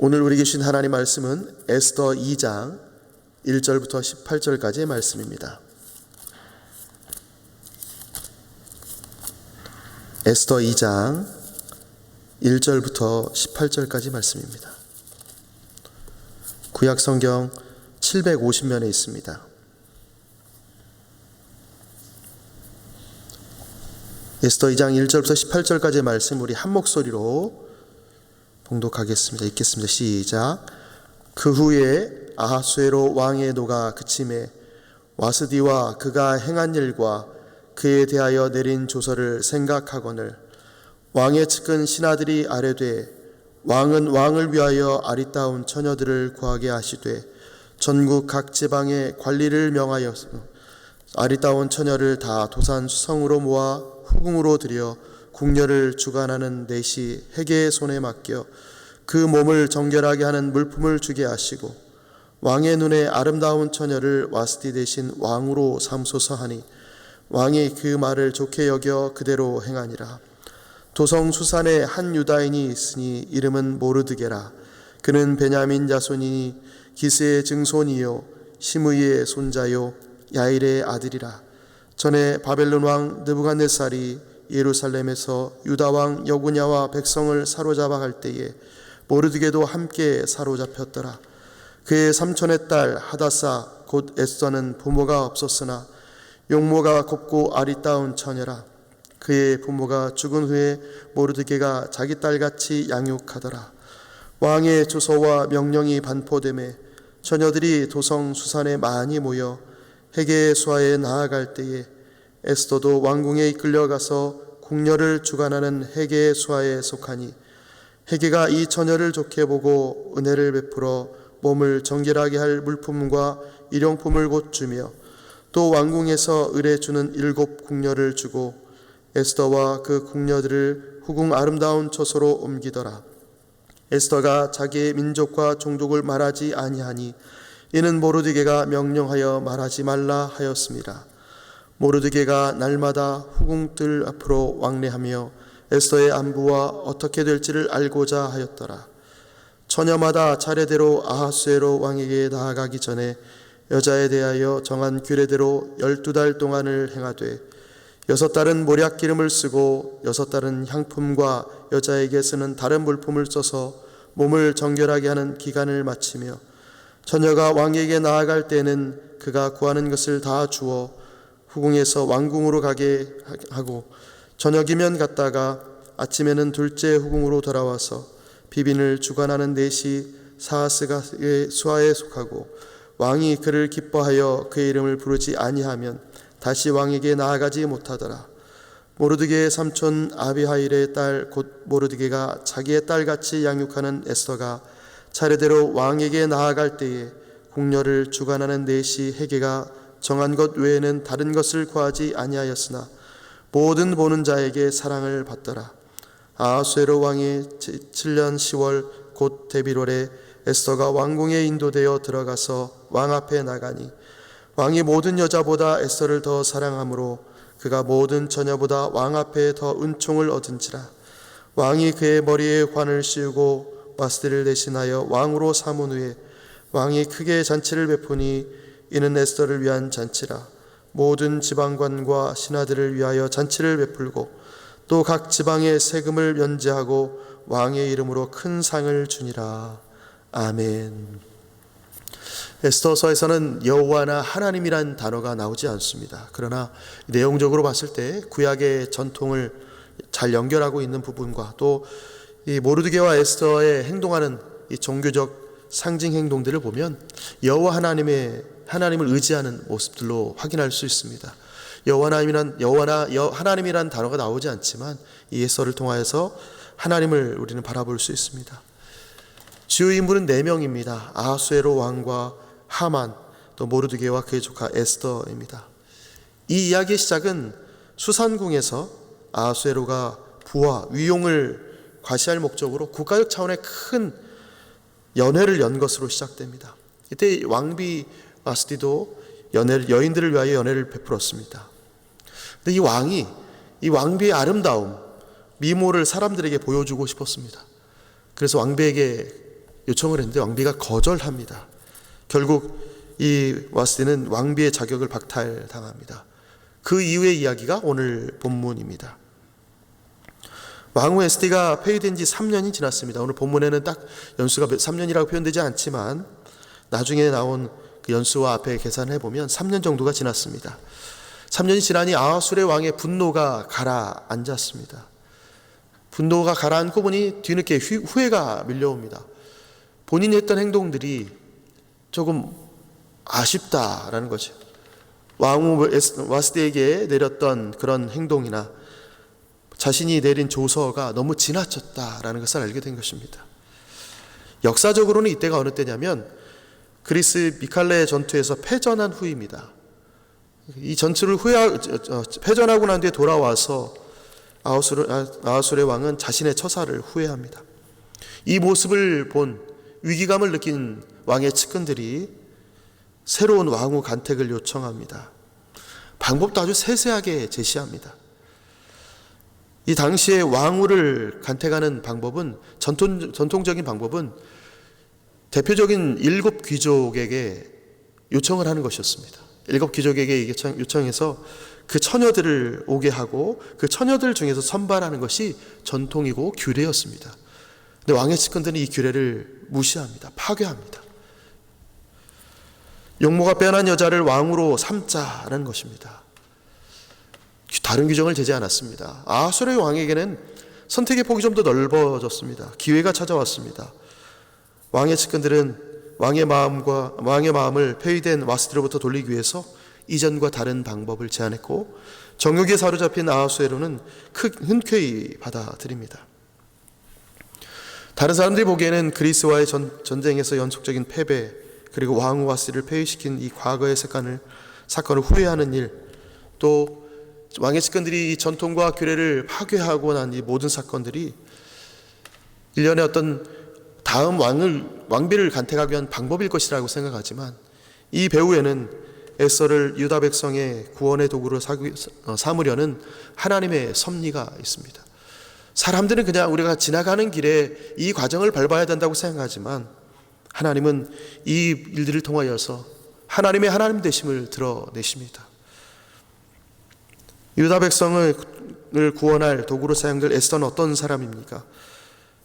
오늘 우리에게 주신 하나님 말씀은 에스더 2장 1절부터 18절까지의 말씀입니다. 에스더 2장 1절부터 18절까지 말씀입니다. 구약 성경 750면에 있습니다. 에스더 2장 1절부터 18절까지의 말씀 우리 한 목소리로 봉독하겠습니다. 읽겠습니다. 시작. 그 후에 아하수에로 왕의 노가 그침에 와스디와 그가 행한 일과 그에 대하여 내린 조서를 생각하거늘 왕의 측근 신하들이 아뢰되 왕은 왕을 위하여 아리따운 처녀들을 구하게 하시되 전국 각 지방에 관리를 명하여서 아리따운 처녀를 다 도산 수성으로 모아 후궁으로 들여 궁녀를 주관하는 넷이 헤게의 손에 맡겨 그 몸을 정결하게 하는 물품을 주게 하시고 왕의 눈에 아름다운 처녀를 와스디 대신 왕으로 삼소서 하니 왕이 그 말을 좋게 여겨 그대로 행하니라. 도성 수산에 한 유다인이 있으니 이름은 모르드게라. 그는 베냐민 자손이니 기스의 증손이요 시므이의 손자요 야일의 아들이라. 전에 바벨론 왕 느부갓네살이 예루살렘에서 유다 왕 여구냐와 백성을 사로잡아 갈 때에 모르드게도 함께 사로잡혔더라. 그의 삼촌의 딸 하다사 곧 에스더는 부모가 없었으나 용모가 곱고 아리따운 처녀라. 그의 부모가 죽은 후에 모르드게가 자기 딸같이 양육하더라. 왕의 조서와 명령이 반포되매 처녀들이 도성 수산에 많이 모여 헤게의 수하에 나아갈 때에 에스더도 왕궁에 이끌려가서 궁녀를 주관하는 헤게의 수하에 속하니 헤게가 이 처녀를 좋게 보고 은혜를 베풀어 몸을 정결하게 할 물품과 일용품을 곧 주며 또 왕궁에서 을에 주는 7 궁녀를 주고 에스더와 그 궁녀들을 후궁 아름다운 처소로 옮기더라. 에스더가 자기의 민족과 종족을 말하지 아니하니 이는 모르드게가 명령하여 말하지 말라 하였습니다. 모르드게가 날마다 후궁들 앞으로 왕래하며 에스더의 안부와 어떻게 될지를 알고자 하였더라. 처녀마다 차례대로 아하수에로 왕에게 나아가기 전에 여자에 대하여 정한 규례대로 12달 동안을 행하되 6달은 모략기름을 쓰고 6달은 향품과 여자에게 쓰는 다른 물품을 써서 몸을 정결하게 하는 기간을 마치며 처녀가 왕에게 나아갈 때는 그가 구하는 것을 다 주어 후궁에서 왕궁으로 가게 하고 저녁이면 갔다가 아침에는 둘째 후궁으로 돌아와서 비빈을 주관하는 넷이 사하스가의 수하에 속하고 왕이 그를 기뻐하여 그의 이름을 부르지 아니하면 다시 왕에게 나아가지 못하더라. 모르드게의 삼촌 아비하일의 딸 곧 모르드게가 자기의 딸같이 양육하는 에스더가 차례대로 왕에게 나아갈 때에 궁녀를 주관하는 넷이 헤게가 정한 것 외에는 다른 것을 구하지 아니하였으나 모든 보는 자에게 사랑을 받더라. 아하수에로 왕의 7년 10월 곧 데빌월에 에스더가 왕궁에 인도되어 들어가서 왕 앞에 나가니 왕이 모든 여자보다 에스더를 더 사랑하므로 그가 모든 처녀보다 왕 앞에 더 은총을 얻은지라. 왕이 그의 머리에 관을 씌우고 와스디를 대신하여 왕으로 삼은 후에 왕이 크게 잔치를 베푸니 이는 에스더를 위한 잔치라. 모든 지방관과 신하들을 위하여 잔치를 베풀고 또 각 지방의 세금을 면제하고 왕의 이름으로 큰 상을 주니라. 아멘. 에스더서에서는 여호와나 하나님이란 단어가 나오지 않습니다. 그러나 내용적으로 봤을 때 구약의 전통을 잘 연결하고 있는 부분과 또 이 모르드게와 에스더의 행동하는 이 종교적 상징 행동들을 보면 여호와 하나님을 의지하는 모습들로 확인할 수 있습니다. 여호와나 하나님이란 단어가 나오지 않지만 이 에스더를 통하여서 하나님을 우리는 바라볼 수 있습니다. 주요 인물은 4명입니다. 아하수에로 왕과 하만, 또 모르드게와 그의 조카 에스더입니다. 이 이야기의 시작은 수산궁에서 아하수에로가 부와 위용을 과시할 목적으로 국가적 차원의 큰 연회를 연 것으로 시작됩니다. 이때 왕비 와스디도 여인들을 위하여 연회를 베풀었습니다. 근데 이 왕비의 아름다움, 미모를 사람들에게 보여주고 싶었습니다. 그래서 왕비에게 요청을 했는데 왕비가 거절합니다. 결국 이 와스티는 왕비의 자격을 박탈당합니다. 그 이후의 이야기가 오늘 본문입니다. 왕후 에스티가 폐위된 지 3년이 지났습니다. 오늘 본문에는 딱 연수가 3년이라고 표현되지 않지만 나중에 나온 그 연수와 앞에 계산을 해보면 3년 정도가 지났습니다. 3년이 지나니 아하수르 왕의 분노가 가라앉았습니다. 분노가 가라앉고 보니 뒤늦게 후회가 밀려옵니다. 본인이 했던 행동들이 조금 아쉽다라는 거죠. 왕후 와스티에게 내렸던 그런 행동이나 자신이 내린 조서가 너무 지나쳤다라는 것을 알게 된 것입니다. 역사적으로는 이때가 어느 때냐면 그리스 미칼레 전투에서 패전한 후입니다. 이 전투를 패전하고 난 뒤에 돌아와서 아하수르의 왕은 자신의 처사를 후회합니다. 이 모습을 본 위기감을 느낀 왕의 측근들이 새로운 왕후 간택을 요청합니다. 방법도 아주 세세하게 제시합니다. 이 당시에 왕후를 간택하는 방법은 전통적인 방법은 대표적인 7 귀족에게 요청을 하는 것이었습니다. 7 귀족에게 요청해서 그 처녀들을 오게 하고 그 처녀들 중에서 선발하는 것이 전통이고 규례였습니다. 근데 왕의 측근들은 이 규례를 무시합니다. 파괴합니다. 용모가 빼어난 여자를 왕으로 삼자라는 것입니다. 다른 규정을 제지 않았습니다. 아하수르 왕에게는 선택의 폭이 좀 더 넓어졌습니다. 기회가 찾아왔습니다. 왕의 측근들은 왕의 마음을 폐위된 와스티로부터 돌리기 위해서 이전과 다른 방법을 제안했고 정욕에 사로잡힌 아하수에로는 흔쾌히 받아들입니다. 다른 사람들이 보기에는 그리스와의 전쟁에서 연속적인 패배 그리고 왕후 와스티를 폐위시킨 이 과거의 사건을 후회하는 일, 또 왕의 측근들이 이 전통과 규례를 파괴하고 난 이 모든 사건들이 일련의 어떤 다음 왕비를 간택하기 위한 방법일 것이라고 생각하지만 이 배후에는 에스더를 유다 백성의 구원의 도구로 삼으려는 하나님의 섭리가 있습니다. 사람들은 그냥 우리가 지나가는 길에 이 과정을 밟아야 된다고 생각하지만 하나님은 이 일들을 통하여서 하나님의 하나님 되심을 드러내십니다. 유다 백성을 구원할 도구로 사용될 에스더는 어떤 사람입니까?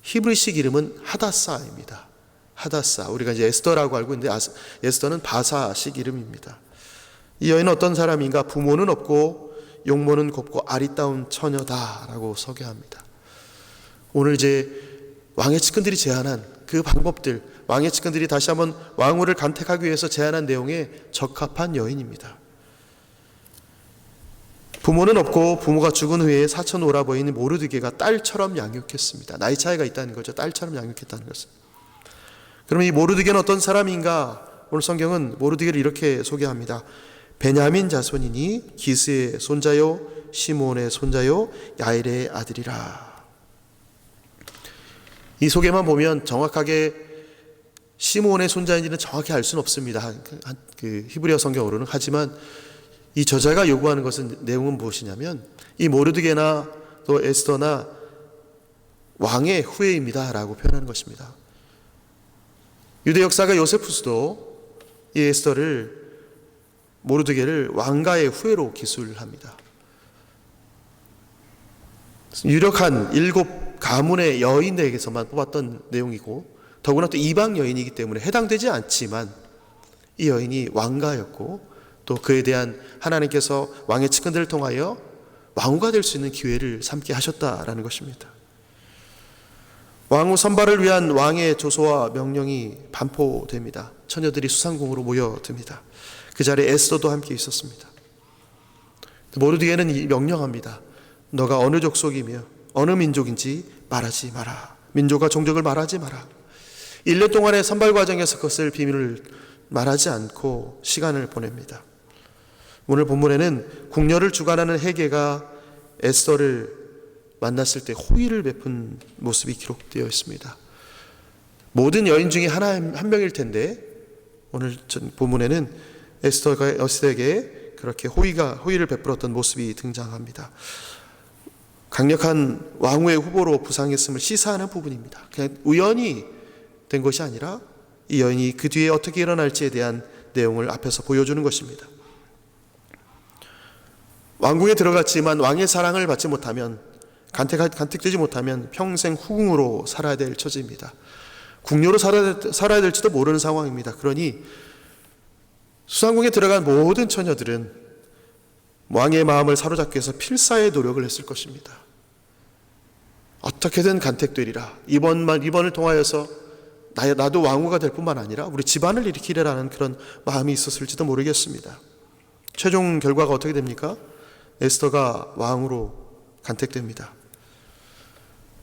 히브리식 이름은 하다사입니다. 하다사. 우리가 이제 에스더라고 알고 있는데 에스더는 바사식 이름입니다. 이 여인은 어떤 사람인가? 부모는 없고 용모는 곱고 아리따운 처녀다라고 소개합니다. 오늘 이제 왕의 측근들이 제안한 그 방법들, 왕의 측근들이 다시 한번 왕후를 간택하기 위해서 제안한 내용에 적합한 여인입니다. 부모는 없고 부모가 죽은 후에 사촌 오라버인 모르드게가 딸처럼 양육했습니다. 나이 차이가 있다는 거죠. 딸처럼 양육했다는 것은. 그러면 이 모르드게는 어떤 사람인가? 오늘 성경은 모르드게를 이렇게 소개합니다. 베냐민 자손이니 기스의 손자요 시몬의 손자요 야일의 아들이라. 이 소개만 보면 정확하게 시몬의 손자인지는 정확히 알 수는 없습니다. 그 히브리어 성경으로는. 하지만 이 저자가 요구하는 것은 내용은 무엇이냐면 이 모르드게나 또 에스더나 왕의 후예입니다 라고 표현하는 것입니다. 유대 역사가 요세푸스도 이 에스더를 모르드게를 왕가의 후예로 기술합니다. 유력한 7 가문의 여인에게서만 뽑았던 내용이고 더구나 또 이방 여인이기 때문에 해당되지 않지만 이 여인이 왕가였고 또 그에 대한 하나님께서 왕의 측근들을 통하여 왕후가 될 수 있는 기회를 삼게 하셨다라는 것입니다. 왕후 선발을 위한 왕의 조서와 명령이 반포됩니다. 처녀들이 수상궁으로 모여듭니다. 그 자리에 에스더도 함께 있었습니다. 모르드게는 명령합니다. 너가 어느 족속이며 어느 민족인지 말하지 마라. 민족과 종족을 말하지 마라. 1년 동안의 선발 과정에서 그것을 비밀을 말하지 않고 시간을 보냅니다. 오늘 본문에는 궁녀를 주관하는 헤게가 에스더를 만났을 때 호의를 베푼 모습이 기록되어 있습니다. 모든 여인 중에 한 명일 텐데 오늘 본문에는 에스더에게 그렇게 호의를 베풀었던 모습이 등장합니다. 강력한 왕후의 후보로 부상했음을 시사하는 부분입니다. 그냥 우연히 된 것이 아니라 이 여인이 그 뒤에 어떻게 일어날지에 대한 내용을 앞에서 보여주는 것입니다. 왕궁에 들어갔지만 왕의 사랑을 받지 못하면, 간택되지 못하면 평생 후궁으로 살아야 될 처지입니다. 궁녀로 살아야 될지도 모르는 상황입니다. 그러니 수상궁에 들어간 모든 처녀들은 왕의 마음을 사로잡기 위해서 필사의 노력을 했을 것입니다. 어떻게든 간택되리라. 이번을 통하여서 나도 왕후가 될 뿐만 아니라 우리 집안을 일으키려라는 그런 마음이 있었을지도 모르겠습니다. 최종 결과가 어떻게 됩니까? 에스더가 왕으로 간택됩니다.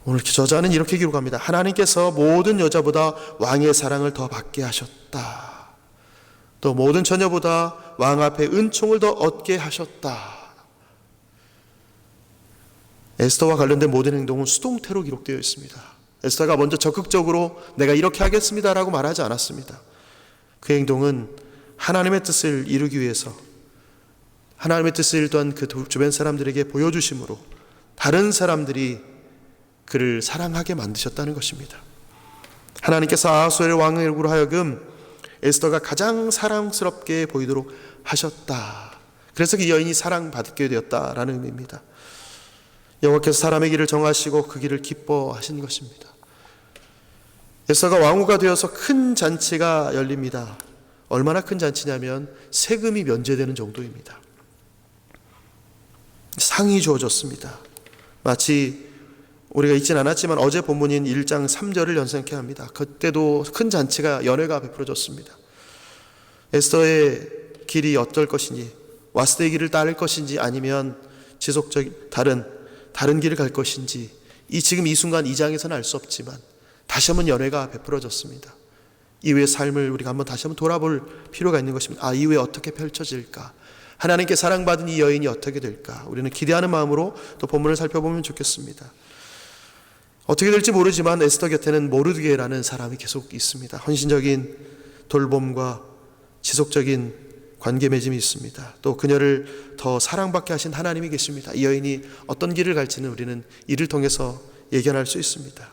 오늘 저자는 이렇게 기록합니다. 하나님께서 모든 여자보다 왕의 사랑을 더 받게 하셨다. 또 모든 처녀보다 왕 앞에 은총을 더 얻게 하셨다. 에스더와 관련된 모든 행동은 수동태로 기록되어 있습니다. 에스더가 먼저 적극적으로 내가 이렇게 하겠습니다라고 말하지 않았습니다. 그 행동은 하나님의 뜻을 이루기 위해서, 하나님의 뜻을 또한 그 주변 사람들에게 보여주심으로 다른 사람들이 그를 사랑하게 만드셨다는 것입니다. 하나님께서 아하수에를 왕으로 하여금 에스더가 가장 사랑스럽게 보이도록 하셨다. 그래서 그 여인이 사랑받게 되었다라는 의미입니다. 여호와께서 사람의 길을 정하시고 그 길을 기뻐하신 것입니다. 에스더가 왕후가 되어서 큰 잔치가 열립니다. 얼마나 큰 잔치냐면 세금이 면제되는 정도입니다. 상이 주어졌습니다. 마치 우리가 읽진 않았지만 어제 본문인 1장 3절을 연상케 합니다. 그때도 큰 잔치가 연회가 베풀어졌습니다. 에스더의 길이 어떨 것인지, 와스대의 길을 따를 것인지 아니면 지속적 다른 길을 갈 것인지 지금 이 순간 2장에서는 알 수 없지만 다시 한번 연회가 베풀어졌습니다. 이후의 삶을 우리가 한번 다시 한번 돌아볼 필요가 있는 것입니다. 이후에 어떻게 펼쳐질까? 하나님께 사랑받은 이 여인이 어떻게 될까? 우리는 기대하는 마음으로 또 본문을 살펴보면 좋겠습니다. 어떻게 될지 모르지만 에스더 곁에는 모르드게라는 사람이 계속 있습니다. 헌신적인 돌봄과 지속적인 관계 맺음이 있습니다. 또 그녀를 더 사랑받게 하신 하나님이 계십니다. 이 여인이 어떤 길을 갈지는 우리는 이를 통해서 예견할 수 있습니다.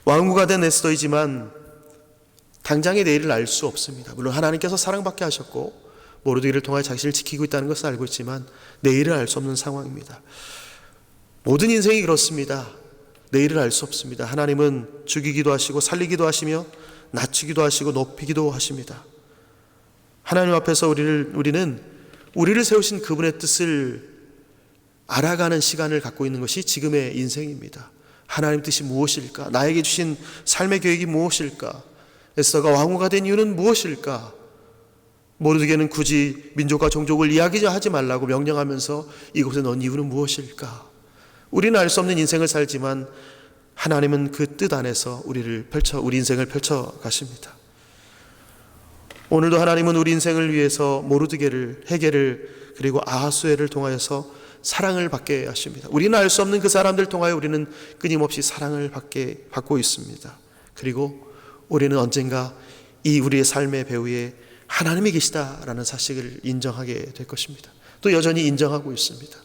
왕후가 된 에스더이지만 당장의 내일을 알 수 없습니다. 물론 하나님께서 사랑받게 하셨고 모르드게를 통하여 자신을 지키고 있다는 것을 알고 있지만 내일을 알 수 없는 상황입니다. 모든 인생이 그렇습니다. 내일을 알 수 없습니다. 하나님은 죽이기도 하시고 살리기도 하시며 낮추기도 하시고 높이기도 하십니다. 하나님 앞에서 우리는 우리를 세우신 그분의 뜻을 알아가는 시간을 갖고 있는 것이 지금의 인생입니다. 하나님 뜻이 무엇일까? 나에게 주신 삶의 계획이 무엇일까? 에스더가 왕후가 된 이유는 무엇일까? 모르드게는 굳이 민족과 종족을 이야기하지 말라고 명령하면서 이곳에 넣은 이유는 무엇일까? 우리는 알 수 없는 인생을 살지만 하나님은 그 뜻 안에서 우리 인생을 펼쳐 가십니다. 오늘도 하나님은 우리 인생을 위해서 모르드게를, 헤게를, 그리고 아하수에를 통하여서 사랑을 받게 하십니다. 우리는 알 수 없는 그 사람들을 통하여 우리는 끊임없이 사랑을 받고 있습니다. 그리고 우리는 언젠가 이 우리의 삶의 배후에 하나님이 계시다라는 사실을 인정하게 될 것입니다. 또 여전히 인정하고 있습니다.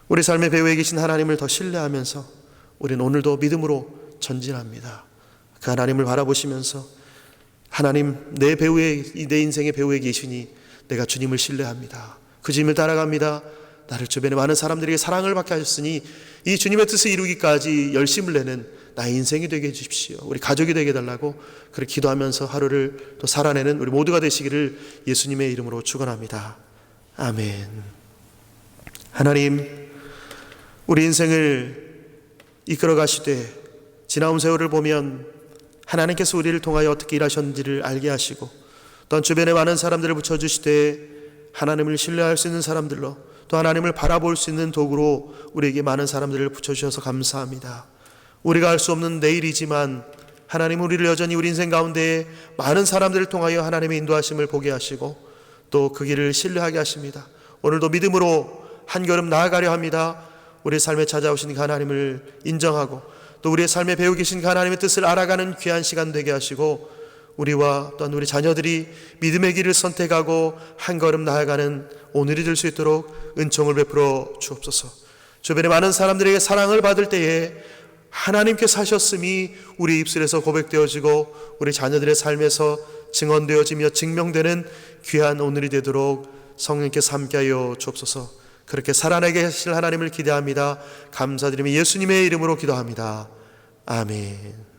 우리 삶의 배후에 계신 하나님을 더 신뢰하면서 우리는 오늘도 믿음으로 전진합니다. 그 하나님을 바라보시면서 하나님, 내 인생의 배후에 계시니 내가 주님을 신뢰합니다. 그 주님을 따라갑니다. 나를 주변에 많은 사람들에게 사랑을 받게 하셨으니 이 주님의 뜻을 이루기까지 열심을 내는 나의 인생이 되게 해주십시오. 우리 가족이 되게 해달라고 그렇게 기도하면서 하루를 또 살아내는 우리 모두가 되시기를 예수님의 이름으로 축원합니다. 아멘. 하나님, 우리 인생을 이끌어 가시되 지나온 세월을 보면 하나님께서 우리를 통하여 어떻게 일하셨는지를 알게 하시고 또한 주변에 많은 사람들을 붙여주시되 하나님을 신뢰할 수 있는 사람들로 또 하나님을 바라볼 수 있는 도구로 우리에게 많은 사람들을 붙여주셔서 감사합니다. 우리가 알 수 없는 내일이지만 하나님은 우리를 여전히 우리 인생 가운데 많은 사람들을 통하여 하나님의 인도하심을 보게 하시고 또 그 길을 신뢰하게 하십니다. 오늘도 믿음으로 한 걸음 나아가려 합니다. 우리의 삶에 찾아오신 그 하나님을 인정하고 또 우리의 삶에 배우 계신 그 하나님의 뜻을 알아가는 귀한 시간 되게 하시고 우리와 또한 우리 자녀들이 믿음의 길을 선택하고 한 걸음 나아가는 오늘이 될 수 있도록 은총을 베풀어 주옵소서. 주변에 많은 사람들에게 사랑을 받을 때에 하나님께 사셨음이 우리 입술에서 고백되어지고 우리 자녀들의 삶에서 증언되어지며 증명되는 귀한 오늘이 되도록 성령께서 함께하여 주옵소서. 그렇게 살아나게 하실 하나님을 기대합니다. 감사드리며 예수님의 이름으로 기도합니다. 아멘.